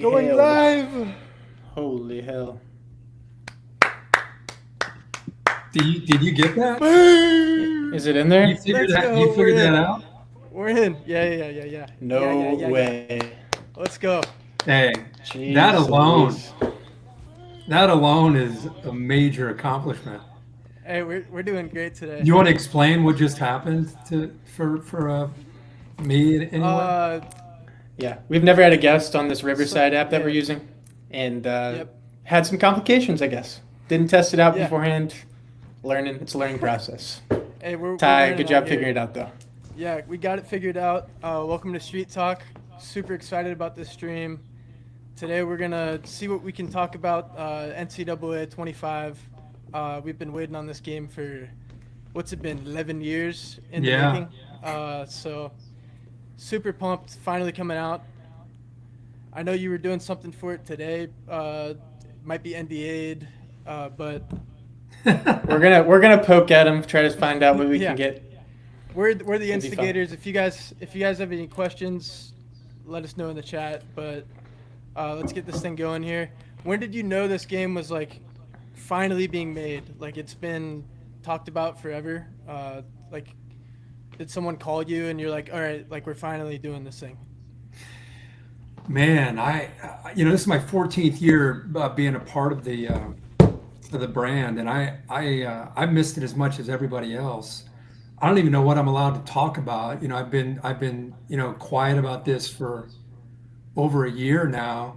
Going hell. live. Holy hell. Did you get that? Is it in there? Let's You go. We're figured that in. out? We're in. No Yeah. way. Let's go. Hey, that Jeez alone, Louise. that alone is a major accomplishment. Hey, we're doing great today. You want to explain what just happened for me anyway? Uh, Yeah, we've never had a guest on this Riverside app that yeah. we're using, and Yep. had some complications, I guess. Didn't test it out Yeah. beforehand. It's a learning process. Hey, we're Ty, learning good out job here. figuring it out, though. Yeah, we got it figured out. Welcome to Street Talk. Super excited about this stream. Today we're gonna see what we can talk about NCAA 25. We've been waiting on this game for what's it been, 11 years in the Yeah. making. So super pumped, finally coming out. I know you were doing something for it today. Might be NDA'd, but We're gonna poke at him, try to find out what we Yeah. can get. we're the It'll be fun. instigators. If you guys have any questions, let us know in the chat. But let's get this thing going here. When did you know this game was like finally being made? Like it's been talked about forever. Like did someone call you and you're like, all right, like we're finally doing this thing? Man, this is my 14th year being a part of the brand, and I missed it as much as everybody else. I don't even know what I'm allowed to talk about. I've been quiet about this for over a year now.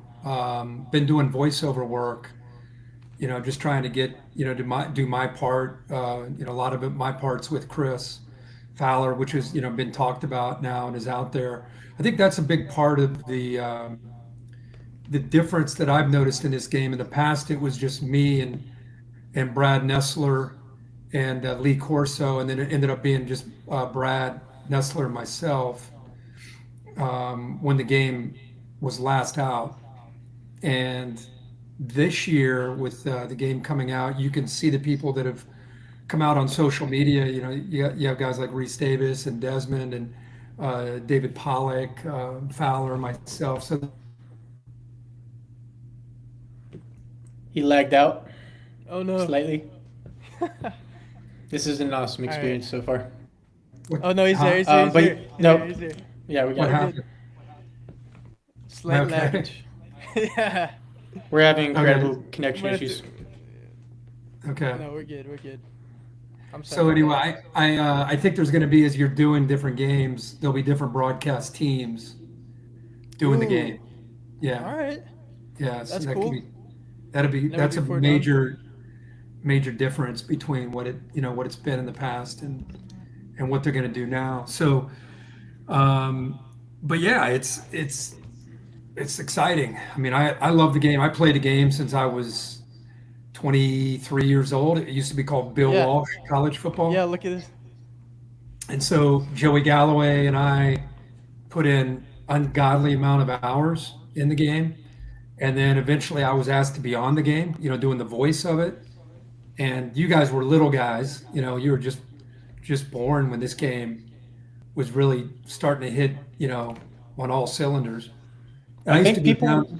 Been doing voiceover work, just trying to get, do my part. A lot of it, my parts with Chris Fowler, which has, been talked about now and is out there. I think that's a big part of the difference that I've noticed in this game. In the past, it was just me and Brad Nessler and Lee Corso, and then it ended up being just Brad Nessler and myself when the game was last out. And this year, with the game coming out, you can see the people that have come out on social media. You have guys like Reese Davis and Desmond and David Pollock, Fowler, myself. So He lagged out Oh no. slightly. This is an awesome experience so far. Oh no, he's there. He's there. He's but there. He's no. there, he's there. Yeah, we what got it. happened? Slight Okay. lag. Yeah. We're having incredible Okay. connection Might have issues. Okay. No, we're good. We're good. I'm sorry. So anyway, I think there's going to be, as you're doing different games, there'll be different broadcast teams doing the Ooh. game. Yeah, All right. yeah. So That's that cool. could be, that's a before done. major difference between what it's been in the past and what they're going to do now. So, but yeah, it's exciting. I mean, I love the game. I played the game since I was 23 years old. It used to be called Bill Yeah. Walsh College Football. Yeah, look at this. And so Joey Galloway and I put in ungodly amount of hours in the game. And then eventually I was asked to be on the game, doing the voice of it. And you guys were little guys, you were just born when this game was really starting to hit, on all cylinders. And I used think to be people- down-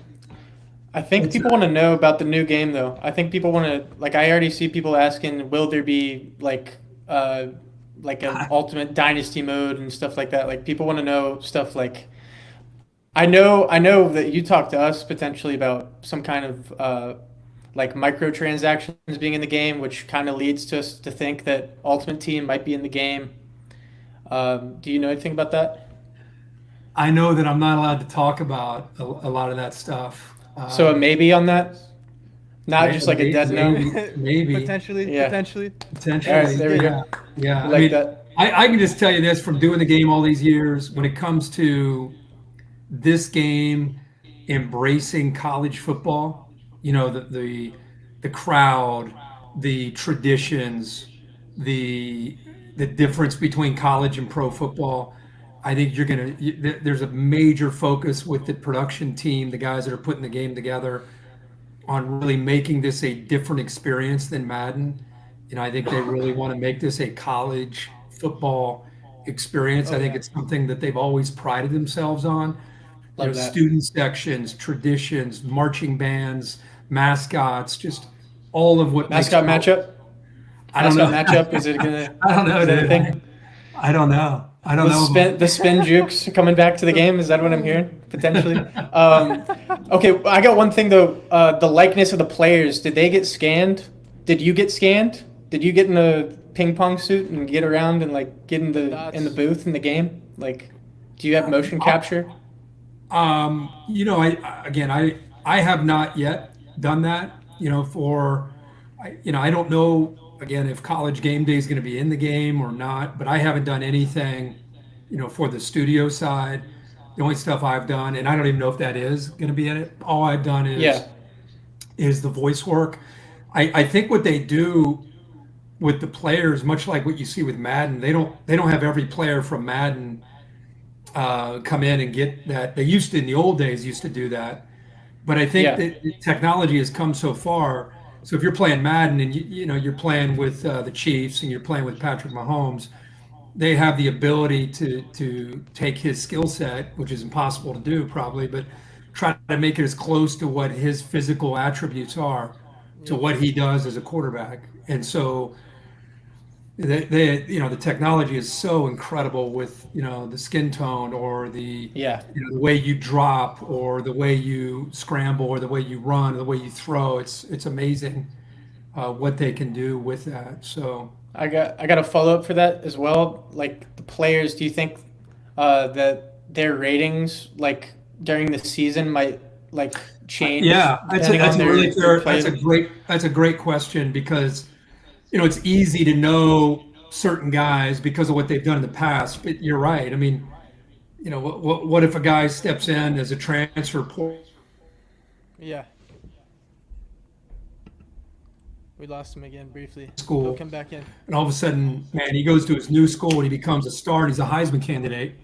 I think What's people that? want to know about the new game, though. I think people want to, like, I already see people asking, will there be like an ultimate dynasty mode and stuff like that? Like, people want to know stuff like, I know that you talked to us potentially about some kind of like microtransactions being in the game, which kind of leads to us to think that Ultimate Team might be in the game. Do you know anything about that? I know that I'm not allowed to talk about a lot of that stuff. So a maybe on that, not just like a dead no. Maybe. Potentially. Yeah. Potentially. Potentially. All right, there we go. Yeah. Yeah. I I like mean, that. I can just tell you this from doing the game all these years. When it comes to this game embracing college football, the crowd, the traditions, the difference between college and pro football. I think there's a major focus with the production team, the guys that are putting the game together, on really making this a different experience than Madden. I think they really want to make this a college football experience. I think it's something that they've always prided themselves on. Love that. student sections, traditions, marching bands, mascots, just all of what Mascot makes matchup? I don't know. Mascot matchup? Is it gonna? I don't know, Is that a dude. thing? I don't know. I don't know. The spin jukes are coming back to the game. Is that what I'm hearing potentially? Okay, I got one thing though. The likeness of the players. Did they get scanned? Did you get scanned? Did you get in a ping pong suit and get around and like get in the booth in the game? Like, do you have motion capture? I have not yet done that. I don't know again if College Game Day is going to be in the game or not, but I haven't done anything, for the studio side. The only stuff I've done, and I don't even know if that is going to be in it. All I've done is the voice work. I think what they do with the players, much like what you see with Madden, they don't have every player from Madden come in and get that. They used to, in the old days, used to do that. But I think that technology has come so far. So if you're playing Madden and you're playing with the Chiefs and you're playing with Patrick Mahomes, they have the ability to take his skill set, which is impossible to do probably, but try to make it as close to what his physical attributes are to what he does as a quarterback. And so the technology is so incredible with the skin tone or the the way you drop or the way you scramble or the way you run or the way you throw. It's amazing what they can do with that. So I got a follow up for that as well. Like the players, do you think that their ratings like during the season might like change? Yeah, that's a great question because it's easy to know certain guys because of what they've done in the past. But you're right. I mean, what if a guy steps in as a transfer portal? Yeah. We lost him again briefly. School. He'll come back in. And all of a sudden, man, he goes to his new school and he becomes a star and he's a Heisman candidate.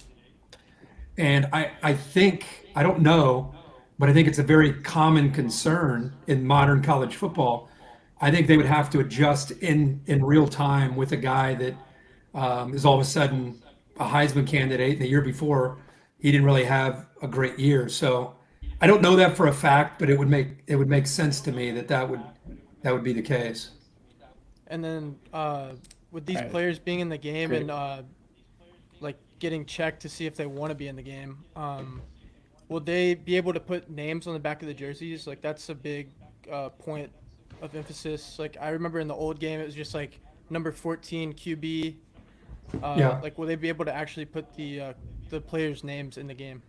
And I think, I don't know, but I think it's a very common concern in modern college football. I think they would have to adjust in real time with a guy that is all of a sudden a Heisman candidate. And the year before, he didn't really have a great year. So I don't know that for a fact, but it would make sense to me that would be the case. And then with these players being in the game and like getting checked to see if they want to be in the game, will they be able to put names on the back of the jerseys? Like that's a big point of emphasis. Like I remember in the old game, it was just like number 14 QB. Like will they be able to actually put the players' names in the game?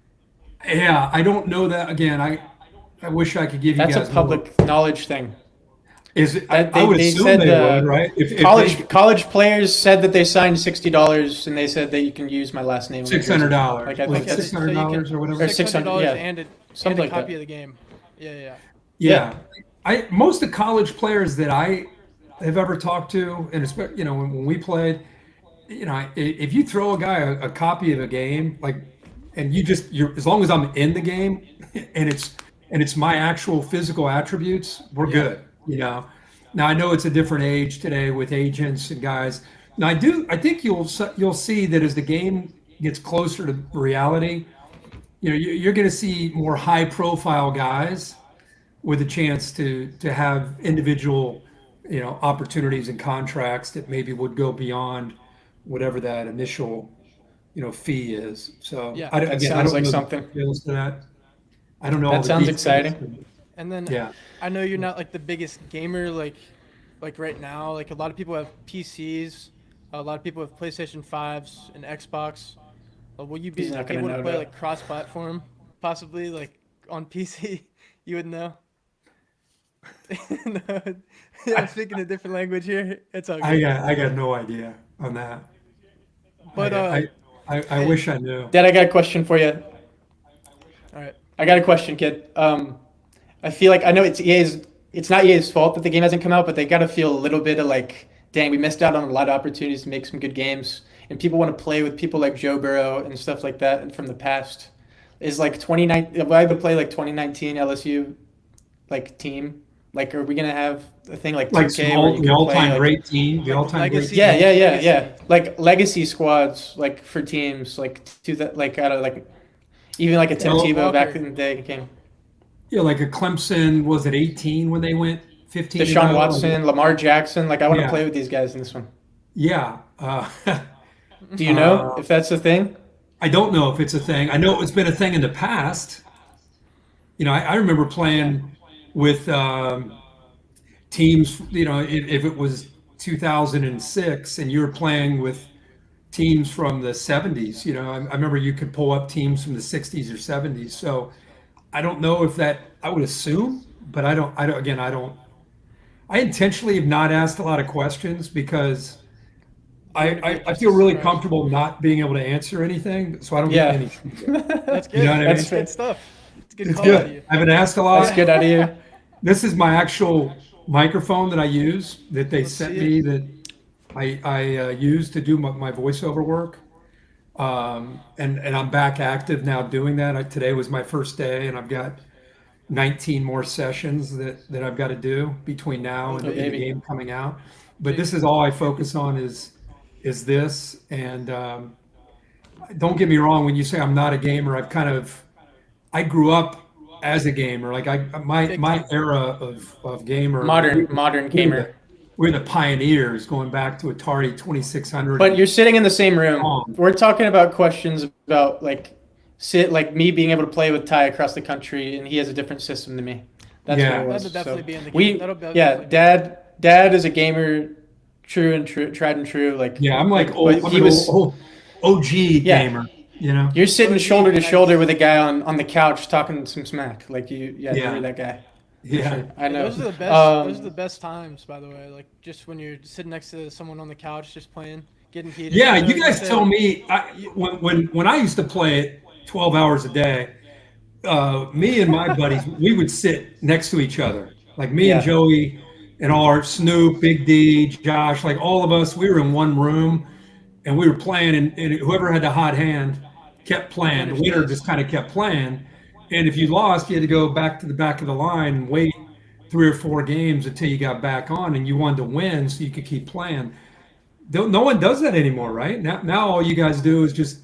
Yeah, I don't know that. Again, I wish I could give you guys That's a public knowledge thing. Is it? I would assume they would, right? If college players said that they signed $60 and they said that you can use my last name. $600. Like I think $600 or whatever. Or $600, yeah. and Something a like copy that. of the game. Yeah. Most of the college players that I have ever talked to, and especially when we played, if you throw a guy a copy of a game, like, and you're as long as I'm in the game, and it's my actual physical attributes, we're good. Now I know it's a different age today with agents and guys. Now I think you'll see that as the game gets closer to reality, you're going to see more high profile guys with a chance to have individual, opportunities and contracts that maybe would go beyond whatever that initial, fee is. So that sounds like something. To that. I don't know. That sounds exciting. And then I know you're not like the biggest gamer like right now. Like a lot of people have PCs, a lot of people have PlayStation 5s and Xbox. Will you be able to play like cross-platform, possibly like on PC? You would know. No, I'm speaking a different language here. It's all good. I got no idea on that. But I wish I knew. Dad, I got a question for you. All right. I got a question, kid. I feel like I know it's not EA's fault that the game hasn't come out, but they got to feel a little bit of like, dang, we missed out on a lot of opportunities to make some good games, and people want to play with people like Joe Burrow and stuff like that and from the past. Is like 2019? Will I be able to play like 2019 LSU like team? Like, are we gonna have a thing like 2K the all-time great team, the all-time great team? Yeah. Like legacy squads, like for teams, like to that, like out of like, Even like a Tim Well, Tebow back Walker. in the day came. Yeah, like a Clemson, was it 18 when they went 15 and Deshaun 0? Watson, Lamar Jackson. Like I want to Yeah, play with these guys in this one. yeah. Do you know Uh, if that's the thing? I don't know if it's a thing. I know it's been a thing in the past. I remember playing with teams, if it was 2006 and you were playing with teams from the 70s, I remember you could pull up teams from the 60s or 70s. So I don't know if that, I would assume, but again, I intentionally have not asked a lot of questions because You want to be I just feel as really fresh. comfortable not being able to answer anything. So I don't get in Yeah. any trouble. That's You know good. what I That's That's mean? good stuff. It's a good It's call out of good. you. I haven't asked a That's lot. good out of you. This is my actual microphone that I use that they Let's sent see me it. that I use to do my voiceover work. And I'm back active now doing that. Today was my first day, and I've got 19 more sessions that I've got to do between now Oh, and Oh, the baby. game coming out. But Jake. this is all I focus on is this. And don't get me wrong, when you say I'm not a gamer, I grew up as a gamer. Like my Big my time. era of gamer, Modern we were the gamer. we're the pioneers going back to Atari 2600. But you're sitting in the same room. Um, We're talking about questions about like me being able to play with Ty across the country, and he has a different system than me. That's what Yeah. it was. That'll definitely So be in the game. we, That'll yeah, definitely be in the game. dad is a gamer, tried and true. Yeah, I'm like but I'm he an was, old OG yeah. gamer, you know? You're sitting OG, shoulder to nice. shoulder with a guy on the couch talking some smack. Like yeah, you're Yeah. that guy. For Yeah. sure. I Yeah, know. those are the best. Those are the best times, by the way. Like just when you're sitting next to someone on the couch, just playing, getting heated. Yeah, I know you guys said tell me you- when I used to play it 12 hours a day, me and my buddies, we would sit next to each other. Like me and Yeah. Joey and all our Snoop, Big D, Josh, like all of us, we were in one room and we were playing, and whoever had the hot hand kept playing. The Finish winner this. just kind of kept playing. And if you lost, you had to go back to the back of the line and wait 3 or 4 games until you got back on and you wanted to win so you could keep playing. No one does that anymore, right? Now all you guys do is just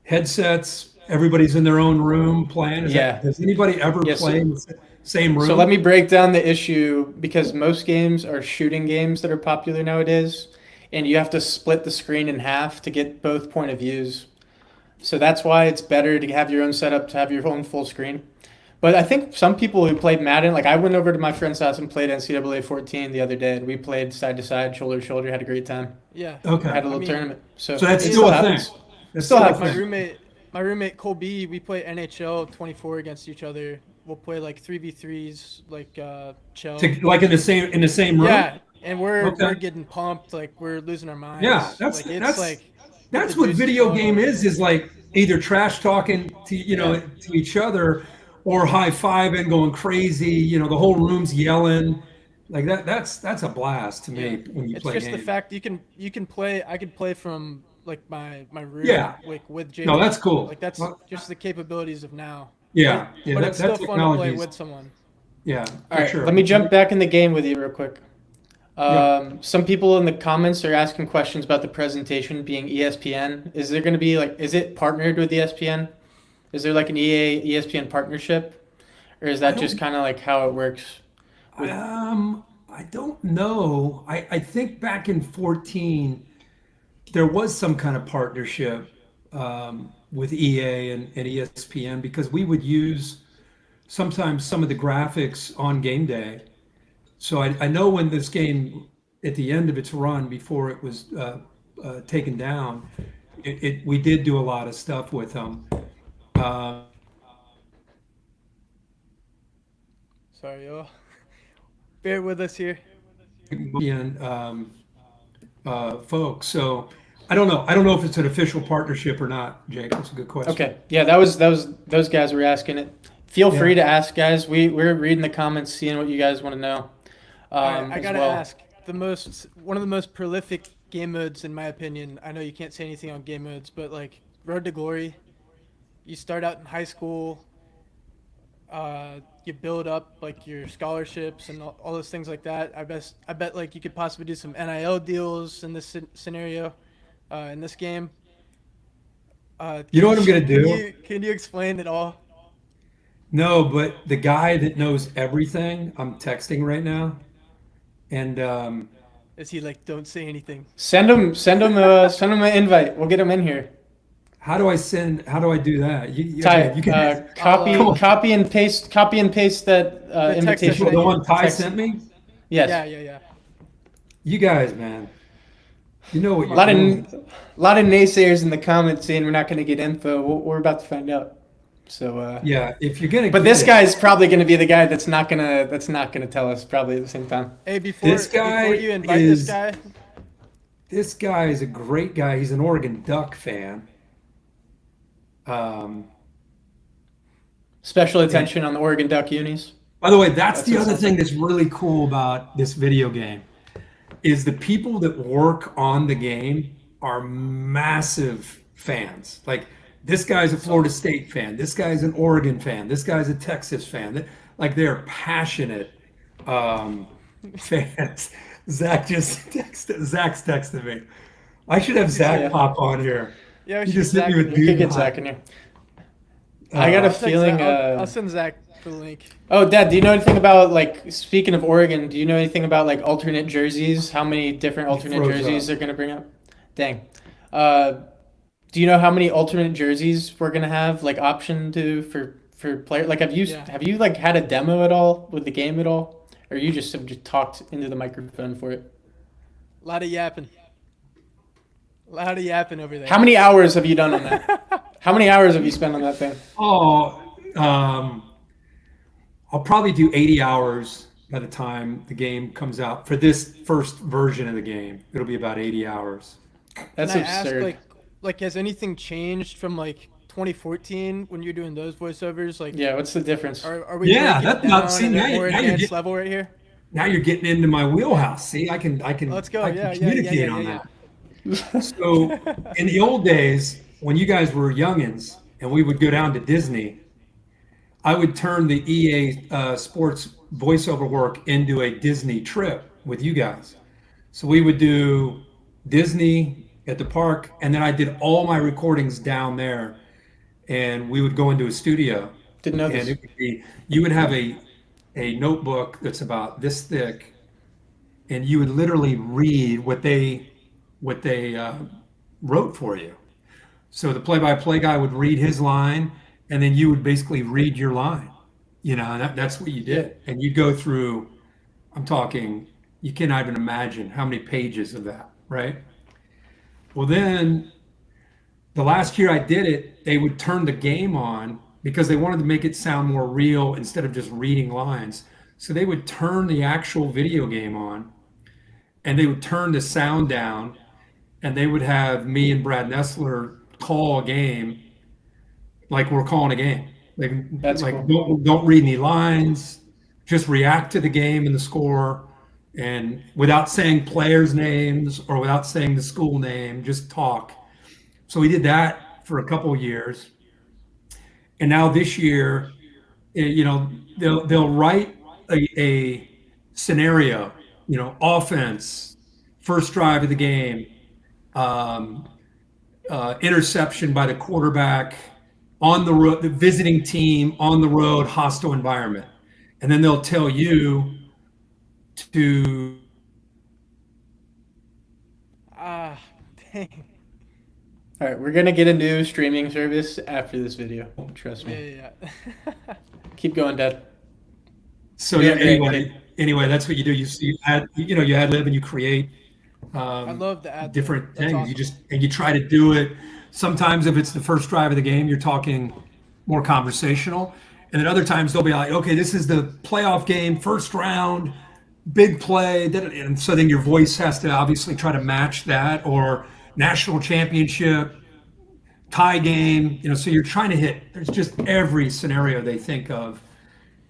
headsets. Everybody's in their own room playing. Yeah. Does anybody ever Yes, play in the same room? So let me break down the issue because most games are shooting games that are popular nowadays, and you have to split the screen in half to get both point of views. So that's why it's better to have your own setup, to have your own full screen. But I think some people who played Madden, like I went over to my friend's house and played NCAA 14 the other day, and we played side to side, shoulder to shoulder, had a great time. yeah. Okay. Had a little mean, tournament. So So that's it still a thing. happens. That's Still still a happens. My roommate Colby, we play NHL 24 against each other. We'll play like 3v3s, like chill. Like in the same room. Yeah, and we're Okay. getting pumped, like we're losing our minds. Yeah, that's like, it's that's like that's the what juice video flowing game over. is like either trash talking to to each other or high fiving, going crazy. The whole room's yelling. Like that's a blast to me when you It's play just the games. fact you can play. I could play from like my room, Yeah. like with Jayden. No, that's cool. Like that's Well, just the capabilities of now. Yeah, But, yeah, but that it's still fun to play technology's- with someone. Yeah, All for right, sure. let me jump back in the game with you real quick. Yeah. Some people in the comments are asking questions about the presentation being ESPN. Is there going to be is it partnered with ESPN? Is there like an EA ESPN partnership, or is that just kind of like how it works? I don't know. I think back in 14, there was some kind of partnership with EA and ESPN because we would use sometimes some of the graphics on game day. So I know when this game, at the end of its run before it was taken down, we did do a lot of stuff with them. Sorry, y'all. Bear with us here. And folks. So I don't know. I don't know if it's an official partnership or not, Jake. That's a good question. Okay, yeah, that was those guys were asking it. Feel free Yeah. to ask, guys. We're reading the comments, seeing what you guys want to know. All right, I as gotta well. ask one of the most prolific game modes in my opinion. I know you can't say anything on game modes, but like Road to Glory, you start out in high school. You build up like your scholarships and all those things like that. I bet like you could possibly do some NIL deals in this scenario, in this game. You know what I'm gonna Can do? you explain it all? No, but the guy that knows everything, I'm texting right now, and Is he like, don't say anything? send him an invite. We'll get him in here. how do I do that? Ty, Okay, you can I'll, come on. copy and paste that The text I invitation. sent The you. one Ty Text. sent me. Yes. Yeah. You guys, man, you know what A you're lot doing. of naysayers in the comments saying we're not going to get info. We're about to find out. So, Yeah, if you're gonna but get this it, guy's probably going to be the guy that's not gonna tell us probably at the same time. Hey, this guy before you invite is this guy, a great guy. He's an Oregon Duck fan. Um, Special attention on the Oregon Duck unis. by the way, that's the what it other sounds thing like. that's really cool about this video game is the people that work on the game are massive fans. Like this guy's a Florida State fan. This guy's an Oregon fan. This guy's a Texas fan. Like they're passionate fans. Zach's texted me. I should have Zach Yeah. pop on here. yeah, we He should just hit Zach me with in We here. could dude get Zach in here. Uh, I got a I'll text feeling. I'll send Zach the link. Oh, Dad, do you know anything about, like, speaking of Oregon, do you know anything about, like, alternate jerseys? How many different alternate froze jerseys up. they're going to bring up? Dang. Do you know how many alternate jerseys we're going to have, like, option to for players? Like, Yeah. have you, like, had a demo at all with the game at all? Or you just have just talked into the microphone for it? A lot of yapping. Over there. How many hours have you done on that? How many hours have you spent on that thing? Oh, I'll probably do 80 hours by the time the game comes out. For this first version of the game, it'll be about 80 hours. That's Can I ask, absurd. like, has anything changed from like 2014 when you're doing those voiceovers? Like, Yeah, what's the difference? are we Yeah, breaking that's it not- down see, at now a you- more now you're advanced getting- level right here? Now you're getting into my wheelhouse. See, I can Let's go. I can Yeah. communicate on that. So in the old days, when you guys were youngins and we would go down to Disney, I would turn the EA Sports voiceover work into a Disney trip with you guys. So we would do Disney at the park, and then I did all my recordings down there, and we would go into a studio. Didn't know And this. it would be, you would have a notebook that's about this thick, and you would literally read what they wrote for you. So the play-by-play guy would read his line, and then you would basically read your line. You know, and that's what you did. And you go through, I'm talking, you cannot even imagine how many pages of that, right? Well, then the last year I did it, they would turn the game on because they wanted to make it sound more real instead of just reading lines. So they would turn the actual video game on, and they would turn the sound down, and they would have me and Brad Nessler call a game like we're calling a game. That's Like cool. don't read any lines, just react to the game and the score, and without saying players' names or without saying the school name, just talk. So we did that for a couple of years, and now this year, you know, they'll write a scenario, you know, offense, first drive of the game, interception by the quarterback, on the road, the visiting team on the road, hostile environment, and then they'll tell you to. Dang. All right, we're gonna get a new streaming service after this video. Trust me. Yeah. Keep going, Dad. So Yeah, yeah, great. anyway, that's what you do. You add, you add lib and you create I love the ad. different That's things. awesome. You try to do it. Sometimes if it's the first drive of the game, you're talking more conversational, and then other times they'll be like, okay, this is the playoff game, first round, big play, and so then your voice has to obviously try to match that, or national championship, tie game. You know, so you're trying to hit. There's just every scenario they think of,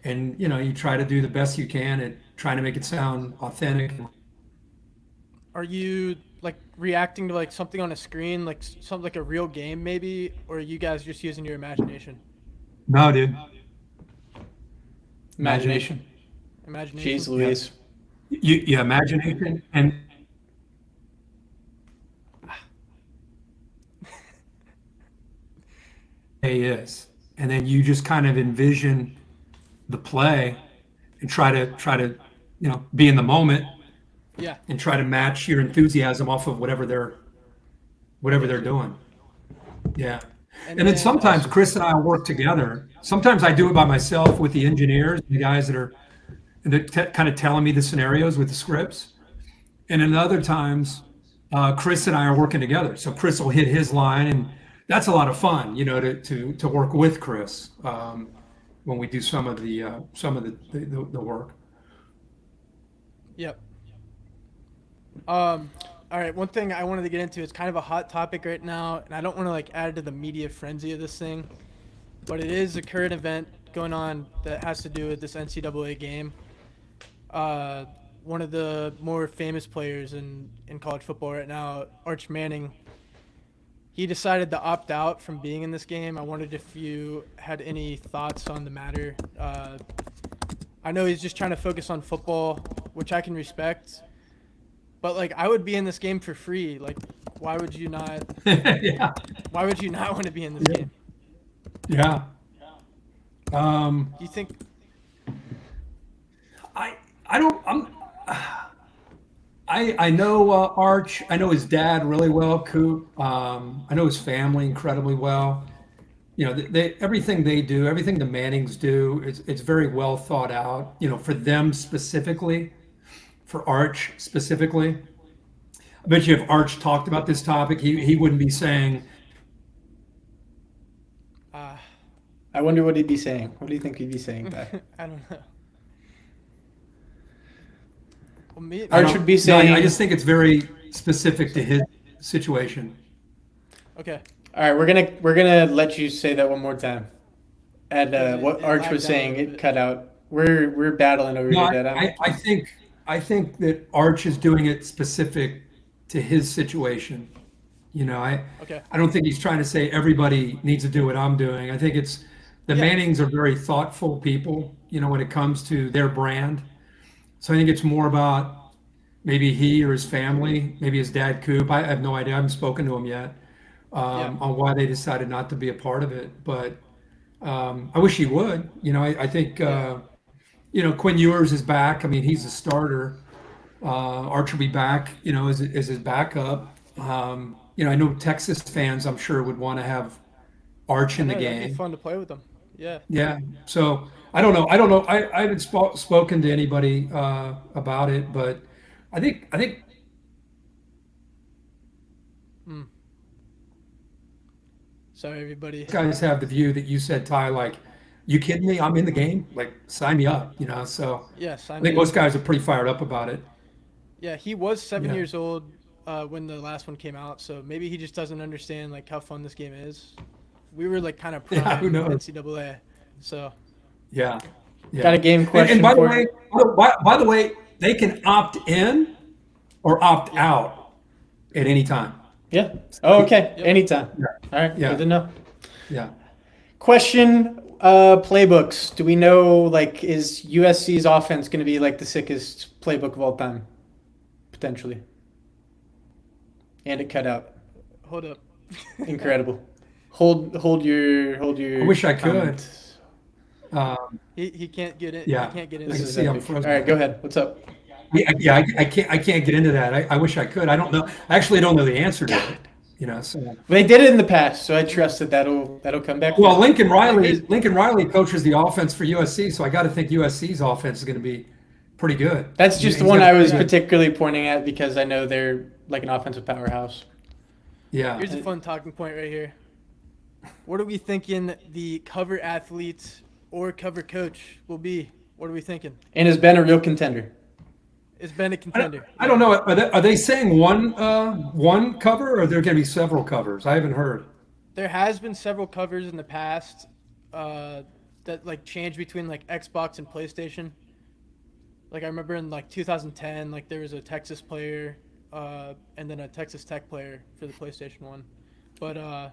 and you know, you try to do the best you can at trying to make it sound authentic. Are you like reacting to like something on a screen, like something like a real game maybe, or are you guys just using your imagination? No, dude. Imagination. Imagination. Jeez Louise. You imagination and is, and then you just kind of envision the play and try to be in the moment Yeah. and try to match your enthusiasm off of whatever they're doing. Yeah. And then sometimes Chris and I will work together. Sometimes I do it by myself with the engineers, the guys that are kind of telling me the scenarios with the scripts. And then other times, Chris and I are working together. So Chris will hit his line, and that's a lot of fun, to work with Chris when we do some of the work. Yep. All right. One thing I wanted to get into is kind of a hot topic right now, and I don't want to like add to the media frenzy of this thing, but it is a current event going on that has to do with this NCAA game. One of the more famous players in college football right now, Arch Manning, he decided to opt out from being in this game. I wondered if you had any thoughts on the matter. I know he's just trying to focus on football, which I can respect. But like, I would be in this game for free. Like, why would you not? Yeah. Why would you not want to be in this game? Yeah. Do you think? I know Arch. I know his dad really well, Coop. I know his family incredibly well. Everything they do, everything the Mannings do, it's very well thought out. For them specifically, for Arch specifically. I bet you if Arch talked about this topic, he wouldn't be saying. I wonder what he'd be saying. What do you think he'd be saying, Ty? I don't know. Arch would be saying. No, I just think it's very specific to his situation. Okay. All right, we're gonna let you say that one more time. And what Arch was saying, it cut out. We're battling over here, Dad. I think that Arch is doing it specific to his situation. I don't think he's trying to say everybody needs to do what I'm doing. I think it's the Mannings are very thoughtful people, when it comes to their brand. So I think it's more about maybe he or his family, maybe his dad, Coop. I have no idea. I haven't spoken to him yet on why they decided not to be a part of it. But I wish he would. I think, Quinn Ewers is back. I mean, he's a starter. Arch will be back, as his backup. I know Texas fans, I'm sure, would want to have Arch in the game. It'd be fun to play with them. Yeah. Yeah. So I don't know. I haven't spoken to anybody about it, but I think. Sorry, everybody. Guys have the view that you said, Ty. Like, you kidding me? I'm in the game. Like, sign me up. So Yes, I think most guys are pretty fired up about it. Yeah, he was 7 years old when the last one came out, so maybe he just doesn't understand like how fun this game is. We were like kind of prime who knows? NCAA, so. Yeah. Got a game question. And by the way, they can opt in or opt out at any time. Yeah. Oh, okay. Yep. Anytime. Yeah. All right. Yeah. Good to know. Yeah. Question, playbooks. Do we know, like, is USC's offense going to be like the sickest playbook of all time? Potentially. And it cut out. Hold up. Incredible. Hold your. I wish I could. He can't get it. Yeah. He can't get This into is see, I'm epic. All frozen. right, go ahead. What's up? Yeah, I can't get into that. I wish I could. I don't know. I actually don't know the answer to it. So. They did it in the past, so I trust that'll come back. Well, Lincoln Riley coaches the offense for USC, so I got to think USC's offense is going to be pretty good. That's just the one I was particularly pointing at because I know they're like an offensive powerhouse. Yeah. Here's a fun talking point right here. What are we thinking the cover athlete or cover coach will be? What are we thinking? And has been a real contender. It's been a contender. I don't know. Are they saying one cover, or are there going to be several covers? I haven't heard. There has been several covers in the past that like changed between like Xbox and PlayStation. Like I remember in like 2010, like there was a Texas player and then a Texas Tech player for the PlayStation one. But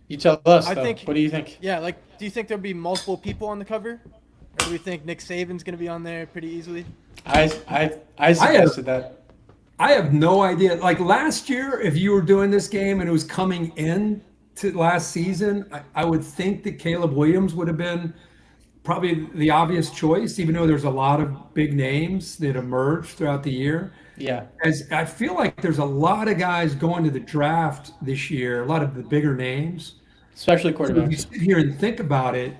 you tell us. I though. think. What do you think? Yeah, like do you think there'll be multiple people on the cover, or do we think Nick Saban's going to be on there pretty easily? I suggested that. I have no idea. Like last year, if you were doing this game and it was coming in to last season, I would think that Caleb Williams would have been probably the obvious choice, even though there's a lot of big names that emerged throughout the year. Yeah. As I feel like there's a lot of guys going to the draft this year, a lot of the bigger names. Especially So if you quarterbacks. sit here and think about it,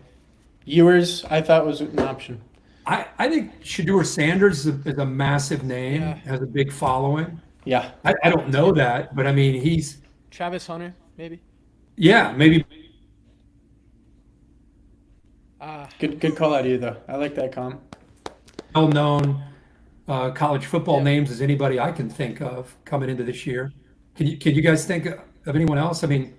Ewers, I thought was an option. I think Shedeur Sanders is a massive name, Yeah. has a big following. Yeah. I don't know that, but I mean, he's, Travis Hunter, maybe. yeah, maybe. Good call out of you though. I like that comp. Well-known college football Yeah. names as anybody I can think of coming into this year. Can you guys think of anyone else? I mean,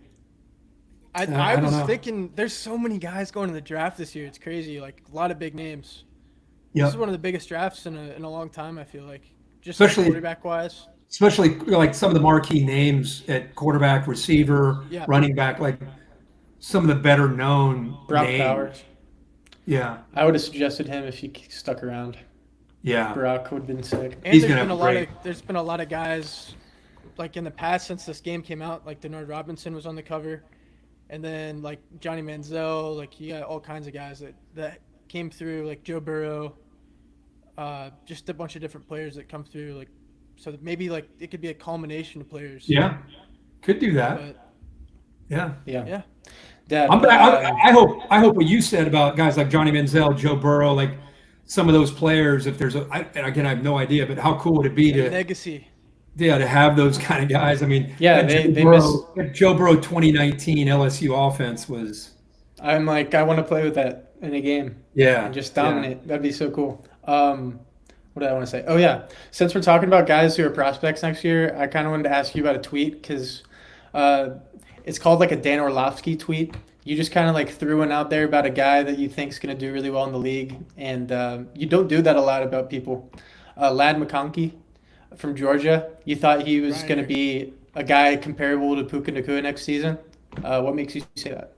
I don't was know. thinking there's so many guys going to the draft this year. It's crazy. Like a lot of big names. This yeah, is one of the biggest drafts in a long time, I feel like. Just Especially- quarterback wise. especially like some of the marquee names at quarterback, receiver, Yeah. running back, like some of the better known Brock names. Bowers. Yeah, I would have suggested him if he stuck around. yeah. Brock would have been sick. And He's there's gonna been have a there's been a lot of guys like in the past since this game came out, like Denard Robinson was on the cover. And then like Johnny Manziel, like you got all kinds of guys that came through, like Joe Burrow, just a bunch of different players that come through, like so that maybe like it could be a culmination of players. Yeah, could do that. But Yeah. yeah. Dad, I hope what you said about guys like Johnny Manziel, Joe Burrow, like some of those players. If there's and again, I have no idea, but how cool would it be to Legacy. to have those kind of guys? I mean, Yeah, that Joe Burrow 2019 LSU offense was I'm like, I want to play with that in a game yeah, and just dominate. That'd be so cool. What did I want to say? Oh yeah, since we're talking about guys who are prospects next year, I kind of wanted to ask you about a tweet because it's called like a Dan Orlovsky tweet. You just kind of like threw one out there about a guy that you think is going to do really well in the league, and you don't do that a lot about people. Lad McConkey from Georgia. You thought he was going to be a guy comparable to Puka Nacua next season. What makes you say that?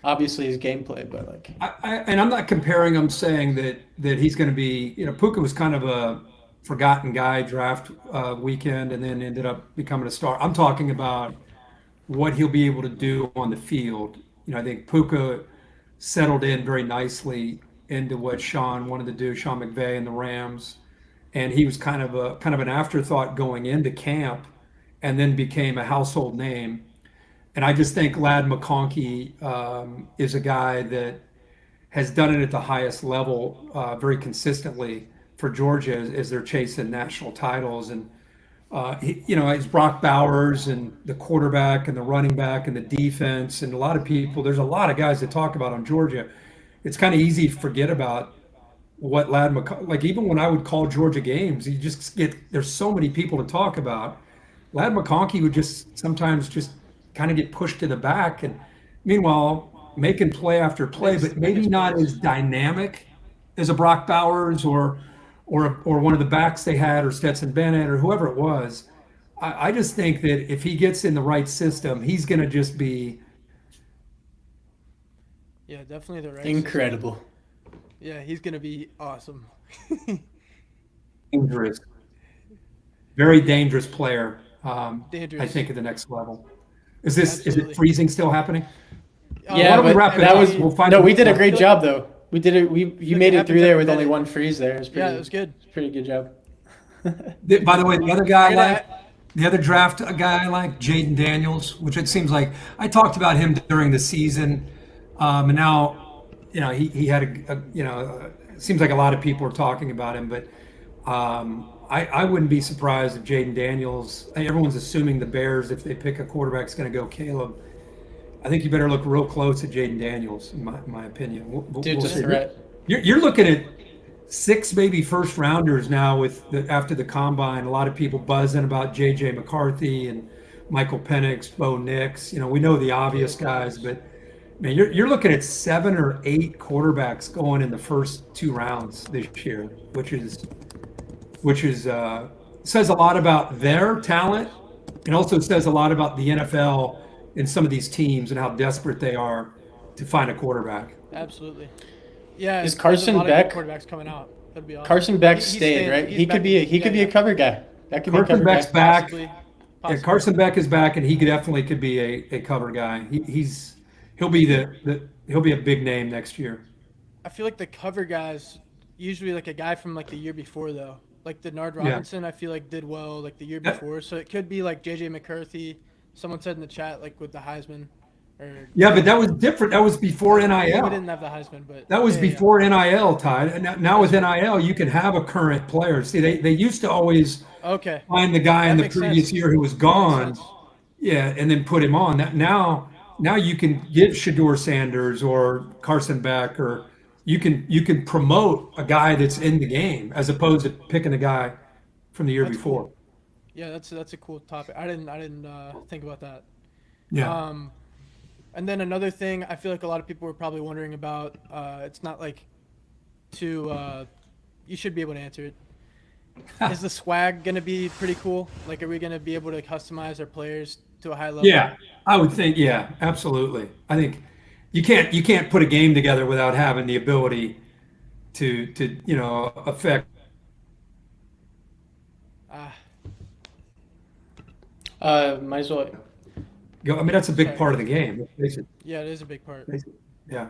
Obviously his gameplay, but like and I'm not comparing him, saying that he's going to be. Puka was kind of a forgotten guy draft weekend, and then ended up becoming a star. I'm talking about what he'll be able to do on the field. I think Puka settled in very nicely into what Sean wanted to do, Sean McVay and the Rams, and he was kind of an afterthought going into camp, and then became a household name. And I just think Lad McConkey is a guy that has done it at the highest level very consistently for Georgia as they're chasing national titles. And it's Brock Bowers and the quarterback and the running back and the defense and a lot of people. There's a lot of guys to talk about on Georgia. It's kind of easy to forget about what Lad McConkey, like even when I would call Georgia games, you just there's so many people to talk about. Lad McConkey would just sometimes just kind of get pushed to the back, and meanwhile making play after play, but maybe not as dynamic as a Brock Bowers or one of the backs they had, or Stetson Bennett or whoever it was. I just think that if he gets in the right system, he's going to just be Definitely the right incredible. system. Yeah, he's gonna be awesome. dangerous, very dangerous player. Dangerous. I think at the next level. Is it Absolutely. freezing still happening? Oh, Yeah, why don't we but wrap it that up? was We'll find we did a out. great job though. We did it. You Like made it it through happens there every with only minute. one freeze there. It was pretty, Yeah, it was good. Pretty good job. By the way, the other guy I Great like, the other draft guy I like, Jayden Daniels, which it seems like I talked about him during the season, and now, he had it seems like a lot of people are talking about him, but I wouldn't be surprised if Jayden Daniels. Everyone's assuming the Bears, if they pick a quarterback, is going to go Caleb. I think you better look real close at Jayden Daniels, in my opinion. Dude's we'll a see. threat. You're looking at 6 maybe first rounders now after the combine. A lot of people buzzing about J.J. McCarthy and Michael Penix, Bo Nix. We know the obvious guys, but man, you're looking at 7 or 8 quarterbacks going in the first 2 rounds this year, which is says a lot about their talent, and also says a lot about the NFL and some of these teams and how desperate they are to find a quarterback. Absolutely. Yeah. Is there's Carson a lot Beck- of good quarterbacks coming out? That'd be awesome. Carson Beck He's stayed, staying- right? he's He could back- be a yeah. cover guy. That could be a Carson cover Beck's guy. back. Possibly. possibly. Carson Beck is back, and he definitely could be a cover guy. He'll be he'll be a big name next year. I feel like the cover guys usually like a guy from like the year before though. Like Denard Robinson, I feel like did well like the year before. So it could be like JJ McCarthy. Someone said in the chat like with the Heisman. Yeah, but that was different. That was before NIL. We didn't have the Heisman, but that was before NIL, Tye. And now with NIL, you can have a current player. See, they used to always find the guy in the previous year who was gone, and then put him on. Now you can give Shedeur Sanders or Carson Beck, or you can promote a guy that's in the game as opposed to picking a guy from the year before. Cool. Yeah, that's a cool topic. I didn't think about that. Yeah. And then another thing I feel like a lot of people were probably wondering about, it's not like you should be able to answer it. Is the swag going to be pretty cool? Like, are we going to be able to customize our players to a high level? Yeah, I would think, yeah, absolutely. I think you can't put a game together without having the ability to affect. Might as well. I mean, that's a big part of the game. Yeah, it is a big part. Yeah.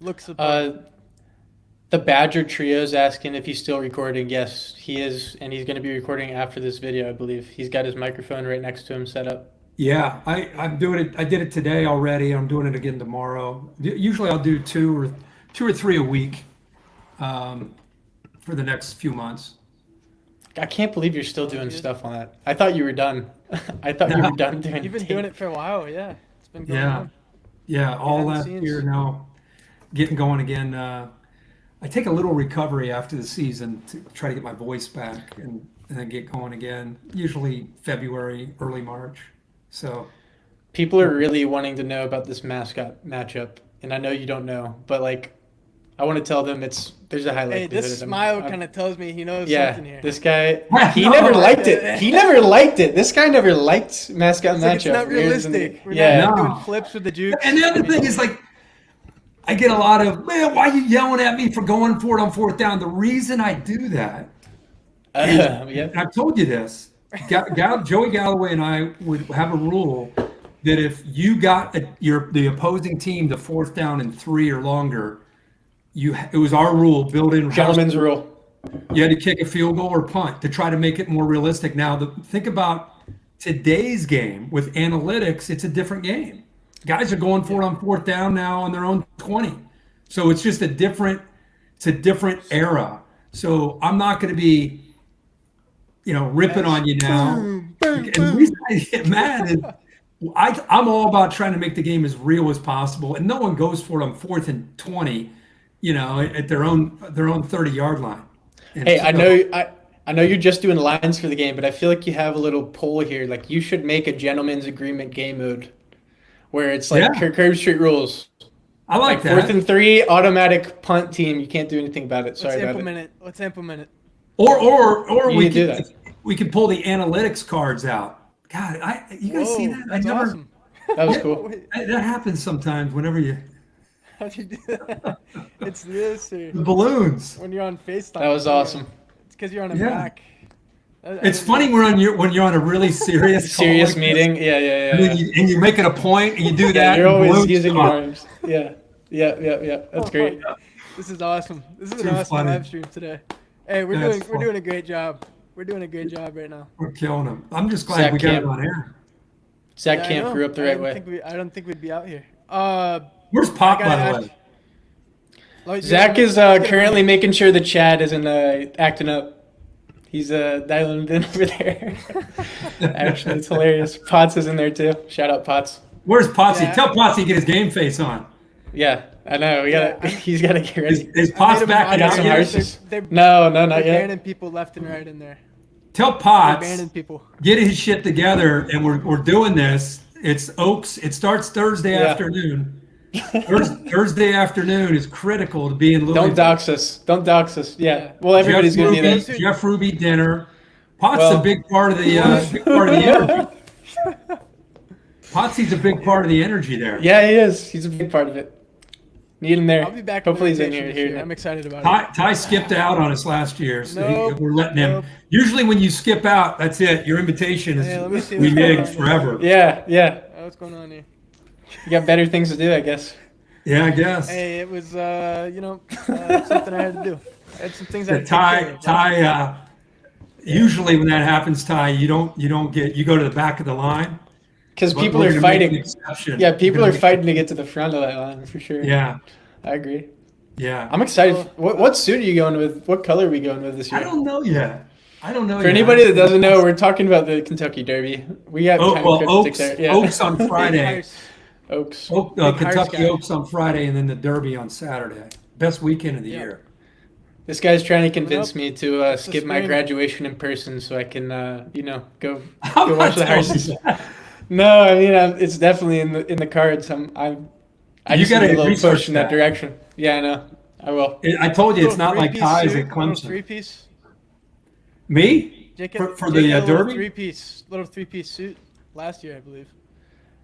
Looks the Badger Trio's asking if he's still recording. Yes, he is, and he's going to be recording after this video, I believe. He's got his microphone right next to him set up. Yeah, I'm doing it. I did it today already. I'm doing it again tomorrow. Usually I'll do two or three a week for the next few months. I can't believe you're still doing stuff on that. I thought you were done. I thought you were done doing. You've been doing it for a while, yeah. It's been going on. Yeah, all last year now, getting going again. I take a little recovery after the season to try to get my voice back and then get going again. Usually February, early March. So, people are really wanting to know about this Mascot matchup, and I know you don't know, but like, I want to tell them there's a high likelihood. Hey, this smile kind of tells me he knows something here. This guy, he never liked it. He never liked it. This guy never liked Mascot matchup. It's not realistic. We're not doing flips with the juke. And the other thing is like, I get a lot of, man, why are you yelling at me for going for it on fourth down? The reason I do that, I've told you this, Joey Galloway and I would have a rule that if you got the opposing team to fourth down and 3 or longer, it was our rule, built-in gentleman's rule. You had to kick a field goal or punt to try to make it more realistic. Now, think about today's game with analytics. It's a different game. Guys are going for it on fourth down now on their own 20. So it's just a different era. So I'm not going to be, ripping on you now. And the reason I get mad is I'm all about trying to make the game as real as possible, and no one goes for it on 4th and 20. At their own 30-yard line. And hey, I know you're just doing lines for the game, but I feel like you have a little poll here. Like, you should make a gentleman's agreement game mode where it's like Kirk Herbstreit rules. I like that. 4th and 3, automatic punt team. You can't do anything about it. Sorry about it. Let's implement it. Or we could pull the analytics cards out. God, you guys see that? That's awesome. That was cool. That happens sometimes whenever you. How do you do that? It's this or the balloons. when you're on FaceTime. That was awesome. It's because you're on a Mac. It's funny when you're on a really serious meeting. Yeah. And you're making a point and you do that. You're always using your arms. Yeah. That's great. This is awesome. This is an awesome live stream today. Hey, we're doing a great job. We're doing a great job right now. We're killing them. I'm just glad we got it on air. Zach Camp grew up the right way. I don't think we'd be out here. Where's Pop, by the way? Zach is currently making sure the chat isn't acting up. He's dialing it in over there. Actually, it's hilarious. Potts is in there too. Shout out Potts. Where's Potsy? Tell Potsy to get his game face on. Yeah, I know. He's got to get ready. Is Potts back? I got some horses. No, not yet. They're banning people left and right in there. Tell Potts, people. Get his shit together, and we're doing this. It's Oaks. It starts Thursday afternoon. Thursday afternoon is critical to be in Louisville. Don't dox us. Yeah. Well, everybody's going to be there. Jeff Ruby dinner. Pot's a big part of the energy. Potsy's a big part of the energy there. Yeah, he is. He's a big part of it. Need him there. I'll be back. Hopefully he's in rotation here. this year. Here. I'm excited about it. Ty skipped out on us last year, so Nope, we're letting him. nope. Usually, when you skip out, that's it. Your invitation is Hey, let me see what's going reneged on. forever. Yeah. What's going on here? You got better things to do, I guess. Yeah, I guess. Hey, it was something I had to do. I had some things I had to take care Ty, of. usually when that happens, Ty, you don't you go to the back of the line. Because But people we're are gonna make an fighting. exception. Yeah, We're people gonna are make- fighting to get to the front of that line for sure. Yeah, I agree. yeah. I'm excited. What suit are you going with? What color are we going with this year? I don't know yet. For anybody that doesn't know, we're talking about the Kentucky Derby. We got kind of cryptic Oaks, there. Yeah. Oaks on Friday. Nice. Oaks. Oak, Big Kentucky Hearts guy. Oaks on Friday, and then the Derby on Saturday. Best weekend of the Yeah. year. This guy's trying to convince me to the skip my spring. graduation in person so I can, go I'm go not watch the telling horses. you that. No, I mean it's definitely in the cards. I You just gotta need a little research push in that that. direction. Yeah, I know. I will. I told you it's not like Three-piece Ty's suit, at little Clemson. three-piece. Me? Jake, For Jake the had a little Derby? little three-piece suit last year, I believe.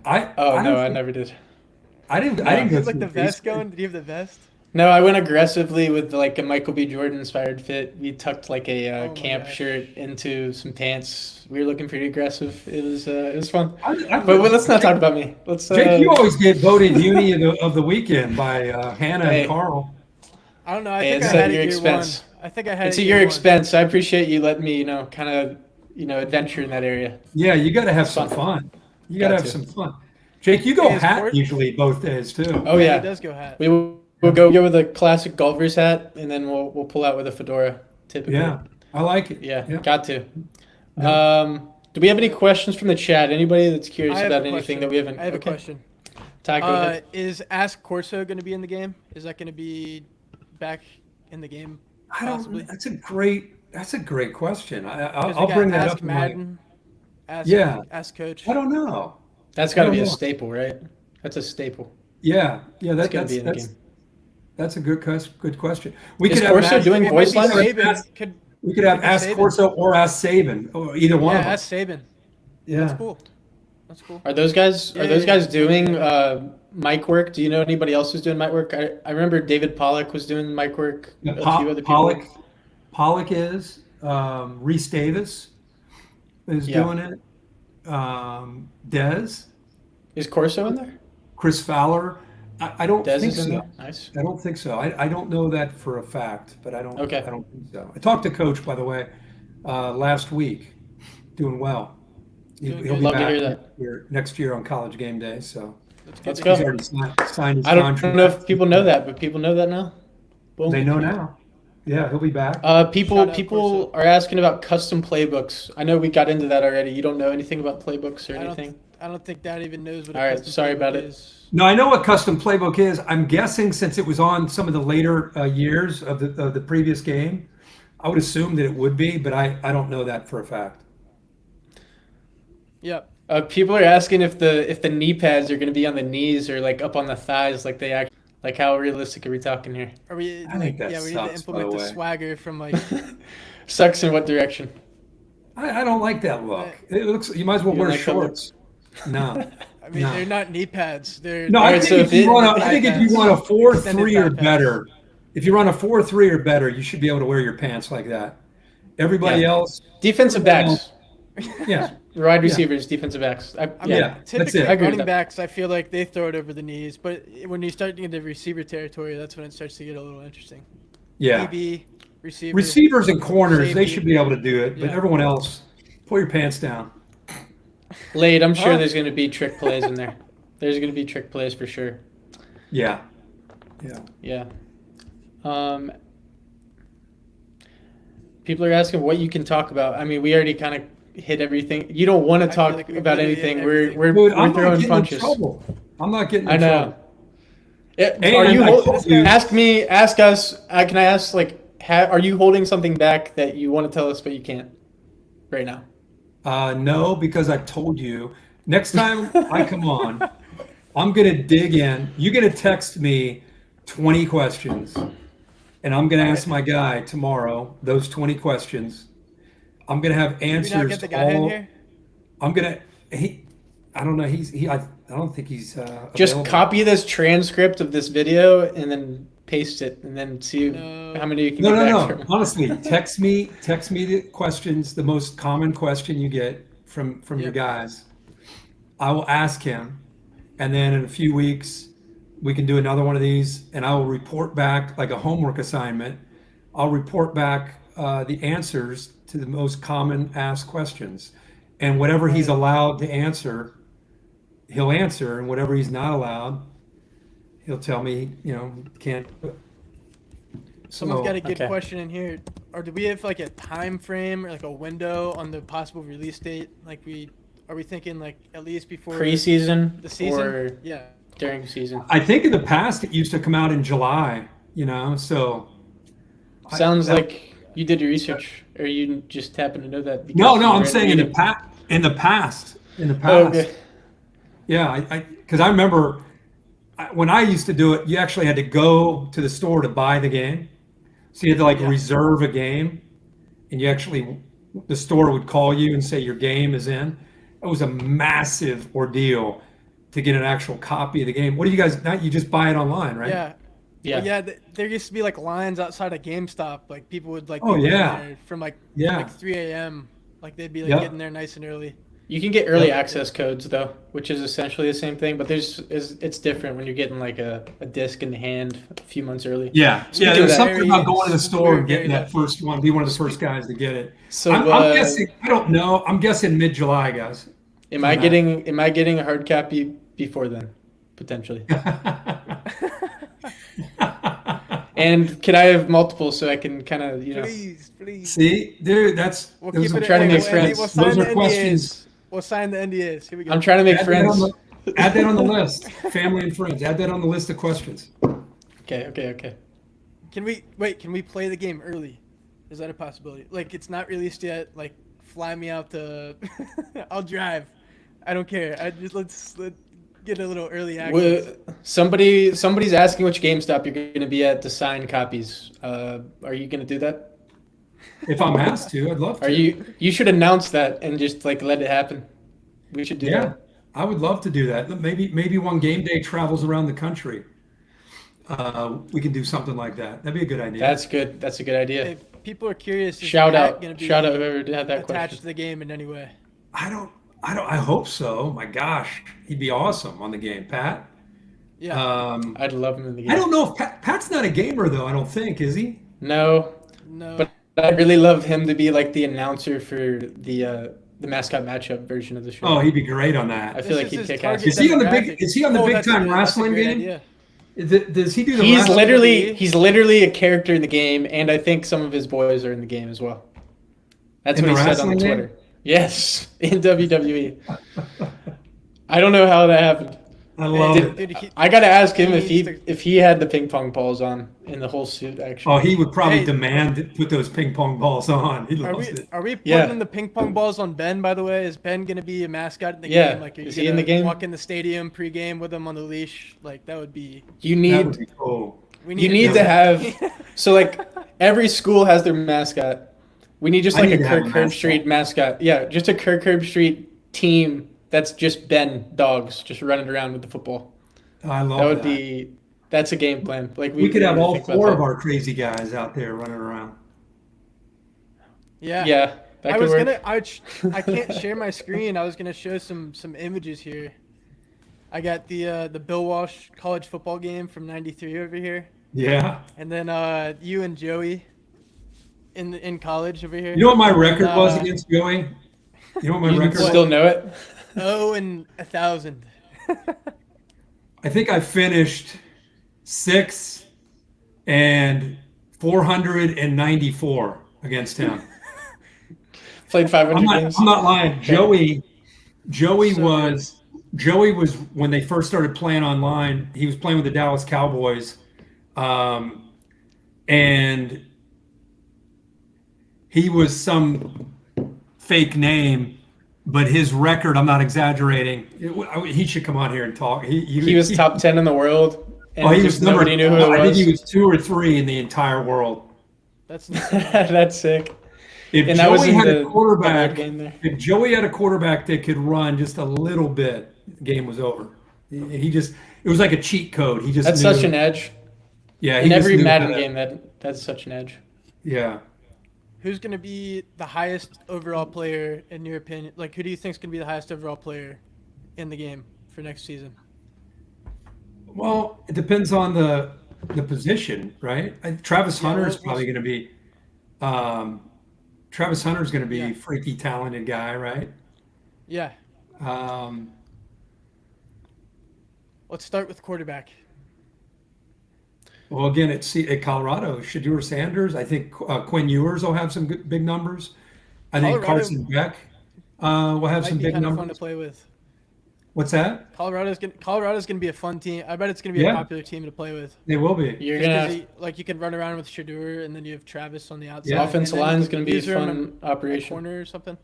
Oh no, I don't- never did. I didn't. No. I didn't Did you go have like through the the vest piece. going? Did you have the vest? No, I went aggressively with like a Michael B. Jordan inspired fit. We tucked like a Oh my camp gosh. shirt into some pants. We were looking pretty aggressive. It was fun. I- But let's not talk about me. Let's. Jake, you always get voted uni of the weekend by Hannah Hey. and Carl. I don't know. I Hey, think I it's had at it your year expense. one. I think I had It's it at year your one. expense. I appreciate you letting me, kind of, adventure in that area. Yeah, you got to have some Fun. fun. You got to Got have to. some fun. Jake, you go Hey, is hat Court- usually both days too. Oh He yeah, does go hat. we'll go with a classic golfer's hat, and then we'll pull out with a fedora. Typically. Yeah, I like it. Yeah, Yeah. got to. Yeah. Do we have any questions from the chat? Anybody that's curious I have about a anything question. that we haven't? I have okay. a question. Ty, go ahead. Is Ask Corso going to be in the game? Is that going to be back in the game? I don't. Possibly. That's a great question. 'Cause we I'll got bring that Ask up. in my- Madden. Ask Coach. I don't know. That's got to I be a don't know. staple, right? That's a staple. Yeah, It's gonna be in the game. that's a good question. We Is could have Corso Ask- doing It voice might be lines? Saban. Could, We could have Maybe Ask Saban. Corso or Ask Saban, or either one yeah, of them. Ask Saban. Yeah. That's cool. That's cool. Are those guys? Yeah, Are those yeah, guys yeah. doing mic work? Do you know anybody else who's doing mic work? I remember David Pollock was doing mic work. Yeah, A few other people. Pollock is. Reese Davis is Yeah. doing it. Dez, Is Corso in there? Chris Fowler. I don't Dez think is in so. there. Nice. I don't think so. I don't know that for a fact, but I don't. Okay. I don't think so. I talked to Coach, by the way, last week. Doing well. He'll Doing be good. Love to back hear that. next year on College Game Day. So That's Let's good go. to he's hear. already signed his I don't contract. know if people know that, but people know that now. Boom. They know now. Yeah, he'll be back. People Shout out people are asking about custom playbooks. I know we got into that already. You don't know anything about playbooks or anything? I don't think Dad even knows what a All right, custom sorry about playbook it. is. No, I know what custom playbook is. I'm guessing since it was on some of the later years of the previous game, I would assume that it would be, but I don't know that for a fact. Yep. People are asking if the knee pads are going to be on the knees or like up on the thighs, like they act. Like how realistic are we talking here? Are we? I think that yeah, we need to sucks, by the implement the way. swagger from like. Sucks in what direction? I don't like that look. It looks. You might as well You wear don't like that look? shorts. No. I mean, No. they're not knee pads. They're No, All I right, think so if if you it- run a, I think if you run a 4.3 Extended or thigh pads. better, if you run a 4.3 or better, you should be able to wear your pants like that. Everybody Yeah. else, Defensive backs, yeah, wide receivers, defensive backs. I mean, Yeah, that's typically it. I agree with running that. backs, I feel like they throw it over the knees, but when you start to get into receiver territory, that's when it starts to get a little interesting. yeah. DB, receiver. Receivers and corners, they Safety. should be able to do it, but Yeah. everyone else, pull your pants down. Late, I'm sure Huh? there's going to be trick plays in there. There's going to be trick plays for sure. Yeah, yeah. Yeah. People are asking what you can talk about. I mean, we already kind of hit everything. You don't want to I feel talk like we about really hit anything. everything. We're Dude, I'm not throwing getting punches. in trouble. I'm not getting in I know. trouble. Yeah, And are you? I told you- Ask us. Can I ask? Like, are you holding something back that you want to tell us but you can't right now? No, because I told you. Next time I come on, I'm going to dig in. You're going to text me 20 questions, and I'm going to ask my guy tomorrow those 20 questions. I'm going to have Did we answers. not get the guy in all- here? I'm going to. I don't know. I don't think he's Just available. copy this transcript of this video and then paste it, and then see how many you can get back No. from. Honestly, text me the questions, the most common question you get from your guys. I will ask him, and then in a few weeks we can do another one of these, and I will report back like a homework assignment. I'll report back the answers to the most common asked questions, and whatever he's allowed to answer, he'll answer, and whatever he's not allowed, he'll tell me, can't. Someone's got a good Okay. question in here. Or do we have like a time frame or like a window on the possible release date? Like are we thinking like at least before Preseason the season? or Yeah. during season? I think in the past it used to come out in July, so. Sounds like you did your research, or you just happen to know that. because No, you I'm read saying in it. the past. Oh, okay. Yeah, because I remember when I used to do it, you actually had to go to the store to buy the game. So you had to reserve a game, and the store would call you and say your game is in. It was a massive ordeal to get an actual copy of the game. What do you guys, now you just buy it online, right? Yeah. Yeah. Well, yeah, there used to be like lines outside of GameStop. Like people would like Oh, be getting yeah. there from like Yeah. 3 a.m. Like they'd be like Yep. getting there nice and early. You can get early access codes though, which is essentially the same thing, but it's different when you're getting like a disc in the hand a few months early. Yeah, Speaking of there's that- something about going to the store and Very getting that lucky. first one, be one of the first guys to get it. So I'm guessing, I don't know, I'm guessing mid-July, guys. am I getting a hard copy before then, potentially? And can I have multiple so I can kind of Please. See, dude, We'll those keep are it trying to make we'll- friends. We'll sign Those the are NDAs. questions. We'll sign the NDAs. Here we go. I'm trying to make Add that friends. add that on the list. Family and friends. Add that on the list of questions. Okay. Can we play the game early? Is that a possibility? Like it's not released yet. Like fly me out to. I'll drive. I don't care. Let's get a little early access. Somebody's asking which GameStop you're going to be at to sign copies. Are you going to do that? If I'm asked to, I'd love to. You should announce that and just like let it happen. We should do Yeah, that. I would love to do that. Maybe one game day travels around the country. We can do something like that. That'd be a good idea. That's good. That's a good idea. If people are curious, is Shout Pat out gonna be whoever had that attached question. to the game in any way? I hope so. My gosh, he'd be awesome on the game, Pat. Yeah. I'd love him in the game. I don't know if Pat's not a gamer though. I don't think, is he? No, No. but I'd really love him to be like the announcer for the mascot matchup version of the show. Oh, he'd be great on that. I feel like he'd kick ass. Is he on the big time wrestling game? Idea. Does he do the He's wrestling? he's literally a character in the game, and I think some of his boys are in the game as well. That's In what the he said on wrestling game? Twitter. Yes, in WWE. I don't know how that happened. I love it. Dude, I gotta ask him if needs to- he had the ping pong balls on in the whole suit. Actually, Oh, he would probably Hey. demand to put those ping pong balls on. He Are loves we it. are we Yeah. putting the ping pong balls on Ben? By the way, is Ben gonna be a mascot in the Yeah. game? Like, are you Is he in gonna the game? Walk in the stadium pregame with him on the leash? Like that would be. you That need would be cool. We you to need do to it. have so like every school has their mascot. We need just I like need a to have Kirk a mascot. Herbstreit mascot. Yeah, just a Kirk Herbstreit team that's just Ben dogs just running around with the football. I love That would that's a game plan. Like We could have need to all think about four that. of our crazy guys out there running around. Yeah. Yeah, that I could was work. I can't share my screen. I was gonna show some images here. I got the Bill Walsh college football game from '93 over here, Yeah. and then you and Joey in college over here. You know what my record And, was against Joey? You know what my You record was? still know it? 0-1,000. I think I finished 6 and 494 against him. Played 500 games. I'm not lying. Joey So was when they first started playing online. He was playing with the Dallas Cowboys, and he was some fake name. But his record, I'm not exaggerating. He should come on here and talk. He was top 10 in the world. And He was just nobody knew who it I think was. he was 2 or 3 in the entire world. that's That's sick. If And that was Joey in had the a quarterback, game there. if Joey had a quarterback that could run just a little bit, the game was over. It was like a cheat code. He just That's knew. such an edge. Yeah, In he just every knew Madden how to- game, that's such an edge. Yeah. Who's going to be the highest overall player in your opinion? Like, who do you think is going to be the highest overall player in the game for next season? Well, it depends on the position, right? Travis Yeah, Hunter is we'll- probably going to be. Travis Hunter's going to be Yeah. a freaky talented guy, right? Yeah. Um, Let's start with quarterback. well, again, at Colorado, Shedeur Sanders. I think Quinn Ewers will have some big numbers. I think Colorado Carson Beck will have Might some be big kind of fun to numbers. play with. What's that? Coloro's gonna be a fun team. I bet it's gonna be a Yeah. popular team to play with. They will be. You're Just gonna 'cause have, like you can run around with Shedeur, and then you have Travis on the outside. Yeah. offensive and then line's you gonna can be a use him fun at operation. corner or something.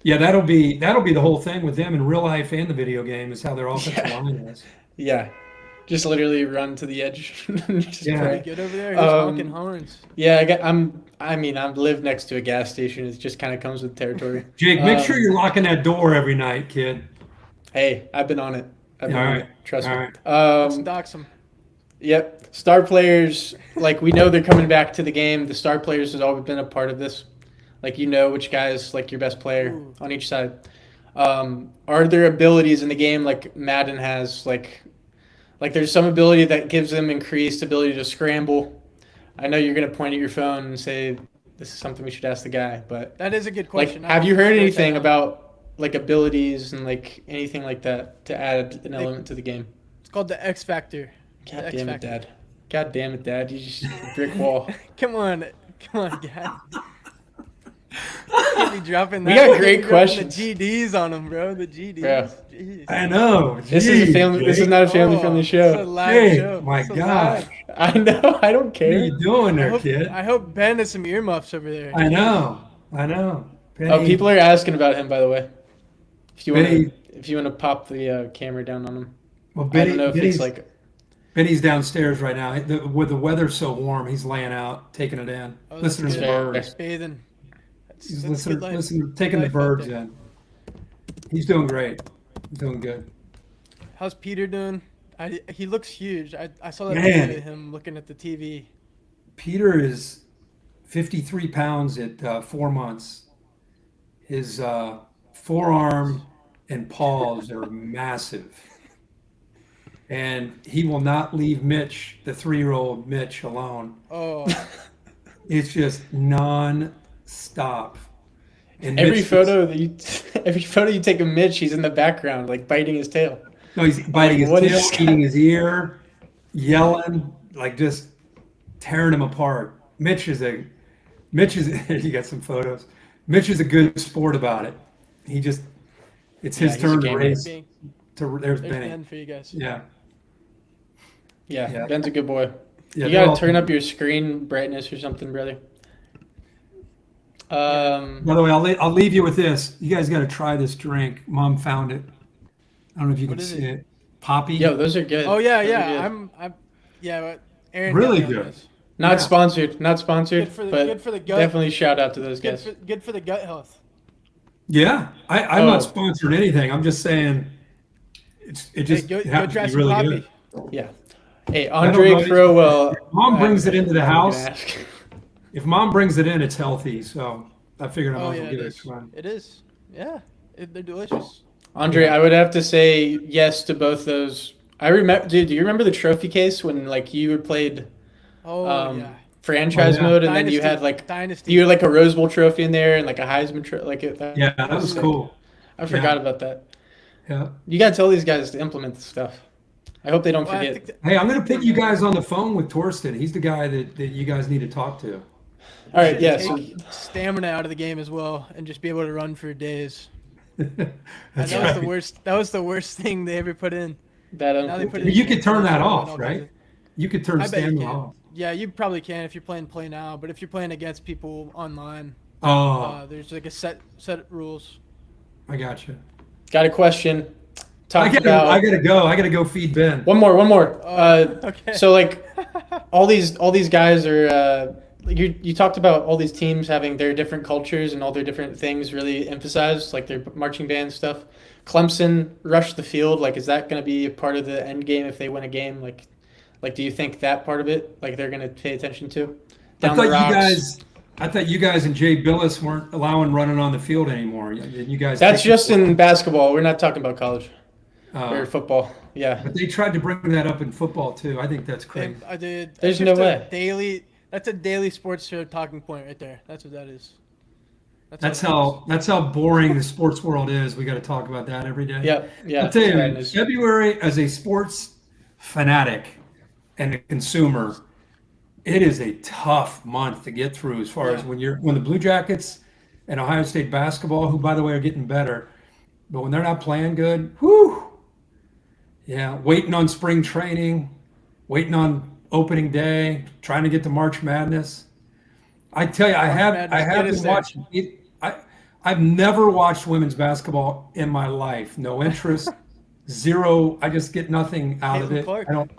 Yeah, that'll be the whole thing with them in real life and the video game is how their offensive Yeah. line is. Yeah, just literally run to the edge. and just Yeah. pray. Pretty good over there. Who's honking horns? Yeah, I've lived next to a gas station. It just kind of comes with territory. Jake, make sure you're locking that door every night, kid. Hey, I've been on it. I've been All on right. it. Trust All me. right. Let's dox them. Yep. Star players, like we know they're coming back to the game. The star players has always been a part of this. Like you know which guy's like your best player Ooh. on each side. Are there abilities in the game like Madden has like there's some ability that gives them increased ability to scramble? I know you're gonna point at your phone and say this is something we should ask the guy, but That is a good like question. have you heard I'll write anything that down. about like abilities and like anything like that to add an element to the game? It's called the X Factor. God The damn it, X Factor. Dad. God damn it, Dad. You just brick wall. Come on, Dad. Can't be dropping We that. got Can't great be dropping questions. The GDs on them, bro. The GDs. Bro. Jeez. I know. This is a Jeez, family. This is Jake. not a family-friendly It's a show. live Jake, show. my It's a gosh. live. I know. I don't What are care. you doing I there, hope, kid? I hope Ben has some earmuffs over there. I know. Oh, Penny, people are asking about him, by the way. If you want Benny- to, pop the camera down on him, well, I don't know if Benny's, it's like. Benny's downstairs right now. With the weather so warm, he's laying out, taking it in, Oh, that's listening to the good. birds. Just bathing. He's That's good life. taking the Life out birds there. in. He's doing great. He's doing good. How's Peter doing? He looks huge. I saw that Man. video of him looking at the TV. Peter is 53 pounds at 4 months. His forearm and paws are massive. And he will not leave Mitch, the 3-year-old Mitch, alone. Oh, It's just non-stop. And Every Mitch photo you take of Mitch, he's in the background, like biting his tail. no, he's biting his what tail, is- eating his ear, yelling, like just tearing him apart. Mitch is you got some photos. Mitch is a good sport about it. It's Yeah, his he's a turn to gamer. race. being, There's there's Benny. Ben for you guys. Yeah. Yeah, Yeah. Ben's a good boy. Yeah, You they're gotta all- turn up your screen brightness or something, brother. By the way, I'll leave you with this. You guys got to try this drink. Mom found it. I don't know if you What can is see it? it. Poppy. Yo, those are good. Oh yeah, Those are yeah. good. But Aaron. Really got me on good. this. Not Yeah. sponsored, not sponsored, Good for the- but good for the gut. definitely shout out to those Good guys. for the gut health. Yeah. I'm Oh. not sponsoring anything. I'm just saying it just Hey, it go happens try to be some really poppy. good. Yeah. Hey, don't Andre know. Crowell. Mom brings it into the I'm gonna house. ask. If Mom brings it in, it's healthy. So I figured I might Oh as yeah, well it give it a is. try. It is. Yeah, they're delicious. Andre, I would have to say yes to both those. I remember, dude. Do you remember the trophy case when like you played Oh um, yeah. franchise Oh, yeah. mad, and then you had like Dynasty. you had like a Rose Bowl trophy in there and like a Heisman trophy. Yeah, that was sick. cool. I forgot about that. Yeah. You gotta tell these guys to implement this stuff. I hope they don't Well, I forget. think that- Hey, I'm gonna put you guys on the phone with Torsten. He's the guy that you guys need to talk to. All right, should yeah. So take stamina out of the game as well, and just be able to run for days. That's And that was right. the worst. That was the worst thing they ever put in. that Now they put it You in could turn that and off, all right? kinds You could turn I bet you stamina can. off. Yeah, you probably can if you're playing play now. But if you're playing against people online, Oh, there's like a set rules. I got you. got a question. I Talked gotta about go. I gotta go feed Ben. one more. Okay. So like all these guys are you talked about all these teams having their different cultures and all their different things really emphasized, like their marching band stuff. Clemson rushed the field. Like, is that going to be a part of the end game if they win a game? Like, do you think that part of it, like, they're going to pay attention to? Down the rocks. I thought you guys and Jay Billis weren't allowing running on the field anymore. You guys. That's just in basketball. We're not talking about college or Uh, football. Yeah. but they tried to bring that up in football too. I think that's crazy. I did. There's That's no just a way. That's a daily sports show talking point right there. That's what that is. That's all how boring the sports world is. We got to talk about that every day. Yeah. Yeah. I'll tell you, Madness. February as a sports fanatic and a consumer, it is a tough month to get through as far as when the Blue Jackets and Ohio State basketball, who by the way are getting better, but when they're not playing good, whew, yeah, waiting on spring training, waiting on opening day, trying to get to March Madness. I tell you, I Madness, get have us been there. watching it. I've never watched women's basketball in my life. No interest, zero. I just get nothing out of Caitlin it. Clark. I don't.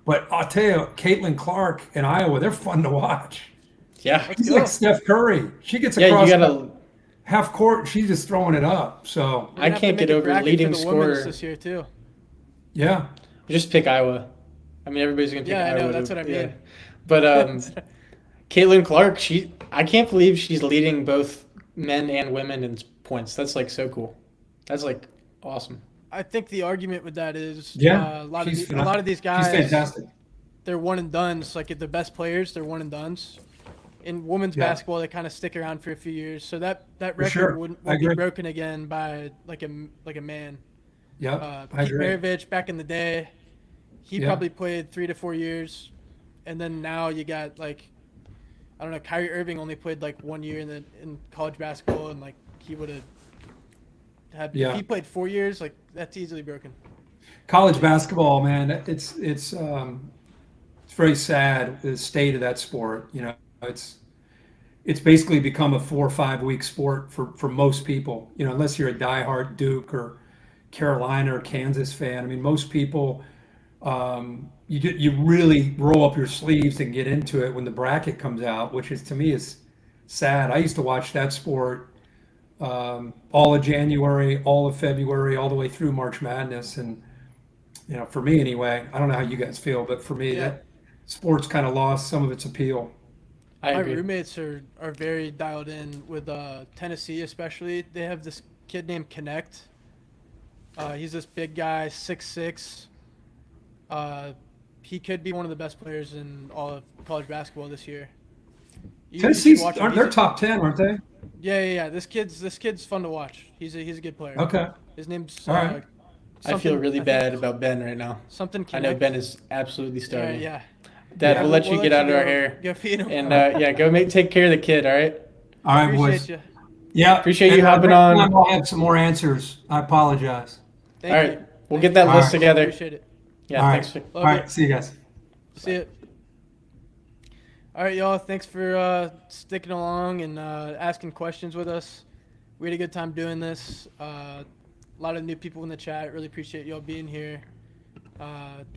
But I'll tell you, Caitlin Clark in Iowa, they're fun to watch. Yeah. She's go. like Steph Curry. She gets Yeah. across You gotta. half court. She's just throwing it up. So We're gonna I have to can't make get a over bracket leading for the women's scorer. this year too. yeah, Just pick Iowa. I mean, everybody's gonna pick Yeah, I Iowa. know, that's what I mean. But Caitlin Clark, I can't believe she's leading both men and women in points. That's like so cool. That's like awesome. I think the argument with that is yeah. a lot of She's a lot of these She's guys, fantastic. they're one and dones. Like the best players, they're one and dones. In women's Yeah. basketball, they kind of stick around for a few years, so that record sure. wouldn't I won't be agree. broken again by like a man. Yep, I Pete agree. Maravich back in the day, he Yeah. probably played 3 to 4 years, and then now you got like, I don't know, Kyrie Irving only played like 1 year in college basketball, and like he would have had Yeah. if he played 4 years, like that's easily broken. College basketball, man, it's very sad the state of that sport. You know, it's basically become a 4 or 5 week sport for most people. You know, unless you're a diehard Duke or Carolina or Kansas fan. I mean, most people, you really roll up your sleeves and get into it when the bracket comes out, which is to me is sad. I used to watch that sport all of January, all of February, all the way through March Madness, and you know, for me anyway, I don't know how you guys feel, but for me, Yeah. that sport's kind of lost some of its appeal. I My agree. roommates are very dialed in with Tennessee, especially. They have this kid named Connect. He's this big guy, 6'6". He could be one of the best players in all of college basketball this year. You should Tennessee's watch him. aren't they're top 10, aren't they? Yeah. This kid's fun to watch. He's a good player. Okay. His name's All right. I feel something- really I think bad about Ben right now. Something I know Connect. Ben is absolutely Yeah, starving. yeah. Dad, Yeah, we'll let you get out of our go- hair. Go feed him. And yeah, go take care of the kid, all right? All right, Appreciate boys. you. Yeah, Appreciate you and, hopping next on. time I'll have some more answers. I apologize. Thank All right, you. we'll Thank get that you. All list right. together. Appreciate it. Yeah, All thanks. right. Love All it. right, see you guys. See it. All right, y'all. Thanks for sticking along and asking questions with us. We had a good time doing this. A lot of new people in the chat. Really appreciate y'all being here.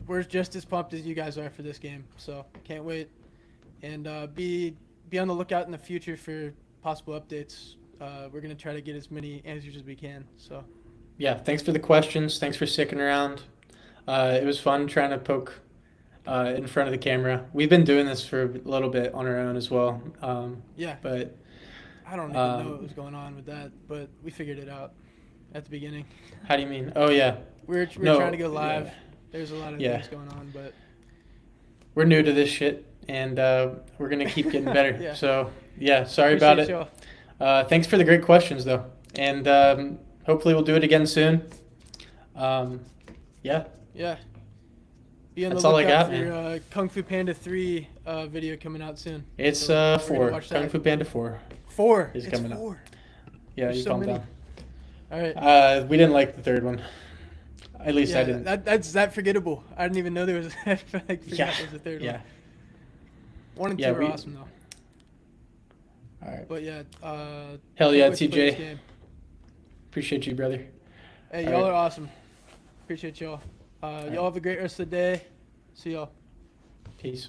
We're just as pumped as you guys are for this game, so can't wait. And be on the lookout in the future for possible updates. We're gonna try to get as many answers as we can. So Yeah, thanks for the questions. Thanks for sticking around. It was fun trying to poke in front of the camera. We've been doing this for a little bit on our own as well. yeah, But I don't even know what was going on with that, but we figured it out at the beginning. how do you mean? Oh, yeah. We're No, trying to go live. yeah. There's a lot of Yeah. things going on, but We're new to this shit, and we're going to keep getting better. Yeah. So, yeah, sorry about it. appreciate y'all. Thanks for the great questions, though. And hopefully we'll do it again soon. Yeah. Yeah. Be on That's the all I lookout got, for man. Kung Fu Panda 3 video coming out soon. It's So we're gonna 4. watch Kung that. Fu Panda 4. 4. is It's coming out. 4. Yeah, There's you so calm many. down. All right. We didn't like the third one. At least I Yeah, didn't. that's that forgettable. I didn't even know there was. I forgot Yeah. there was a third Yeah. one. 1 and 2 Yeah, are we- awesome though. All right. But yeah. Hell yeah, can't wait to play this TJ. game. Appreciate you, brother. Hey, All y'all right. are awesome. Appreciate y'all. Y'all have a great rest of the day. See y'all. Peace.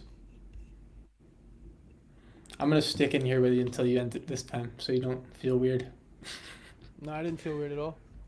I'm gonna stick in here with you until you end it this time, so you don't feel weird. No, I didn't feel weird at all.